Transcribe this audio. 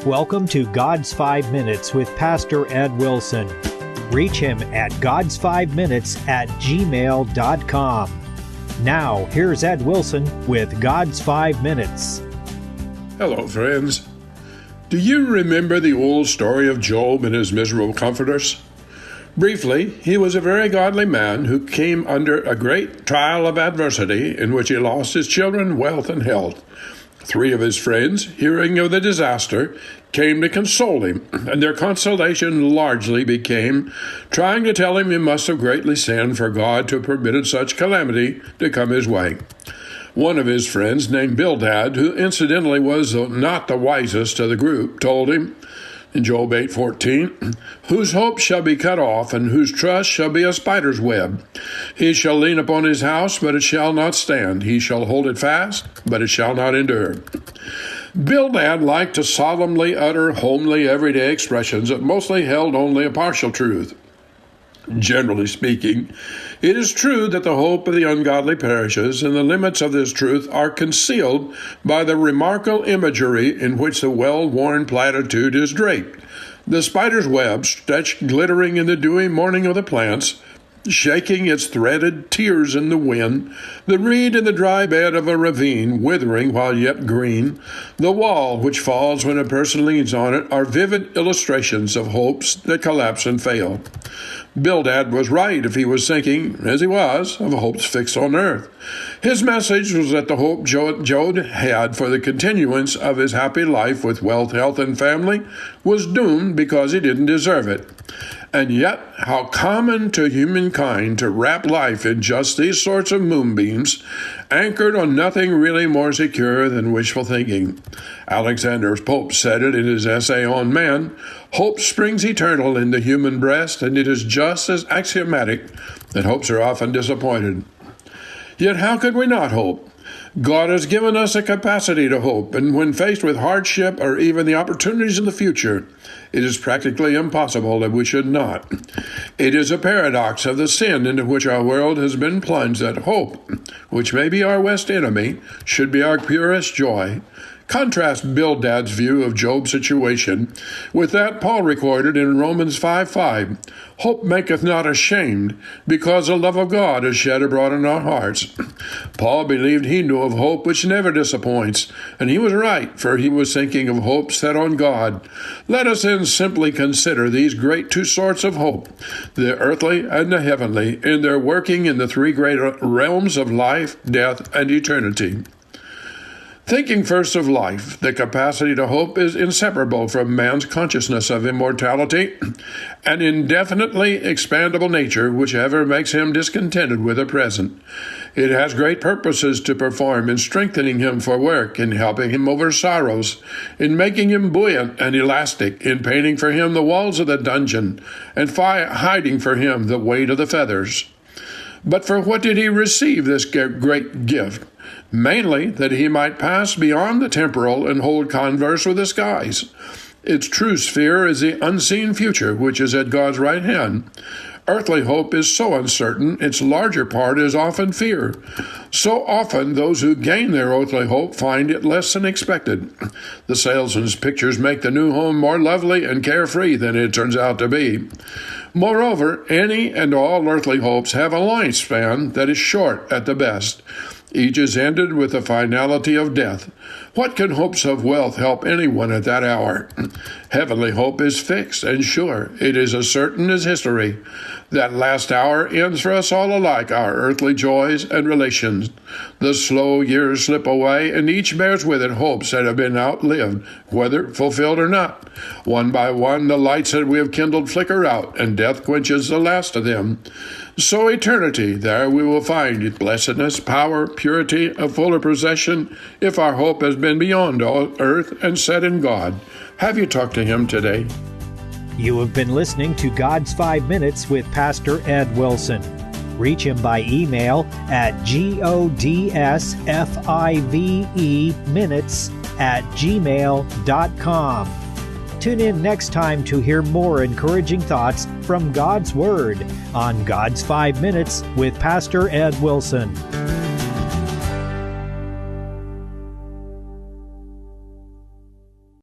welcome to God's 5 Minutes with Pastor Ed Wilson. Reach him at gods5minutes@gmail.com. Now, here's Ed Wilson with God's 5 Minutes. Hello, friends. Do you remember the old story of Job and his miserable comforters? Briefly, he was a very godly man who came under a great trial of adversity in which he lost his children, wealth, and health. 3 of his friends, hearing of the disaster, came to console him, and their consolation largely became trying to tell him he must have greatly sinned for God to have permitted such calamity to come his way. One of his friends, named Bildad, who incidentally was not the wisest of the group, told him, in Job 8:14, "Whose hope shall be cut off, and whose trust shall be a spider's web. He shall lean upon his house, but it shall not stand. He shall hold it fast, but it shall not endure." Bildad liked to solemnly utter homely, everyday expressions that mostly held only a partial truth. Generally speaking, it is true that the hope of the ungodly perishes, and the limits of this truth are concealed by the remarkable imagery in which the well-worn platitude is draped. The spider's web stretched glittering in the dewy morning of the plants, shaking its threaded tears in the wind, the reed in the dry bed of a ravine withering while yet green, the wall which falls when a person leans on it are vivid illustrations of hopes that collapse and fail. Bildad was right if he was thinking, as he was, of hopes fixed on earth. His message was that the hope Job had for the continuance of his happy life with wealth, health, and family was doomed because he didn't deserve it. And yet, how common to humankind to wrap life in just these sorts of moonbeams, anchored on nothing really more secure than wishful thinking. Alexander Pope said it in his essay on man, "Hope springs eternal in the human breast, and it is just as axiomatic that hopes are often disappointed." Yet how could we not hope? God has given us a capacity to hope, and when faced with hardship or even the opportunities in the future, it is practically impossible that we should not. It is a paradox of the sin into which our world has been plunged that hope, which may be our worst enemy, should be our purest joy. Contrast Bildad's view of Job's situation with that Paul recorded in Romans 5:5. "Hope maketh not ashamed, because the love of God is shed abroad in our hearts." Paul believed he knew of hope which never disappoints, and he was right, for he was thinking of hope set on God. Let us then simply consider these great 2 sorts of hope, the earthly and the heavenly, in their working in the 3 great realms of life, death, and eternity. Thinking first of life, the capacity to hope is inseparable from man's consciousness of immortality, an indefinitely expandable nature which ever makes him discontented with the present. It has great purposes to perform in strengthening him for work, in helping him over sorrows, in making him buoyant and elastic, in painting for him the walls of the dungeon, and hiding for him the weight of the feathers. But for what did he receive this great gift? Mainly that he might pass beyond the temporal and hold converse with the skies. Its true sphere is the unseen future, which is at God's right hand. Earthly hope is so uncertain, its larger part is often fear. So often those who gain their earthly hope find it less than expected. The salesman's pictures make the new home more lovely and carefree than it turns out to be. Moreover, any and all earthly hopes have a lifespan that is short at the best. Each is ended with the finality of death. What can hopes of wealth help anyone at that hour? Heavenly hope is fixed and sure. It is as certain as history. That last hour ends for us all alike our earthly joys and relations. The slow years slip away, and each bears with it hopes that have been outlived, whether fulfilled or not. One by one, the lights that we have kindled flicker out, and death quenches the last of them. So eternity, there we will find blessedness, power, purity, a fuller possession, if our hope has been beyond all earth and set in God. Have you talked to Him today? You have been listening to God's 5 Minutes with Pastor Ed Wilson. Reach him by email at godsfiveminutes@gmail.com. Tune in next time to hear more encouraging thoughts from God's Word on God's 5 Minutes with Pastor Ed Wilson.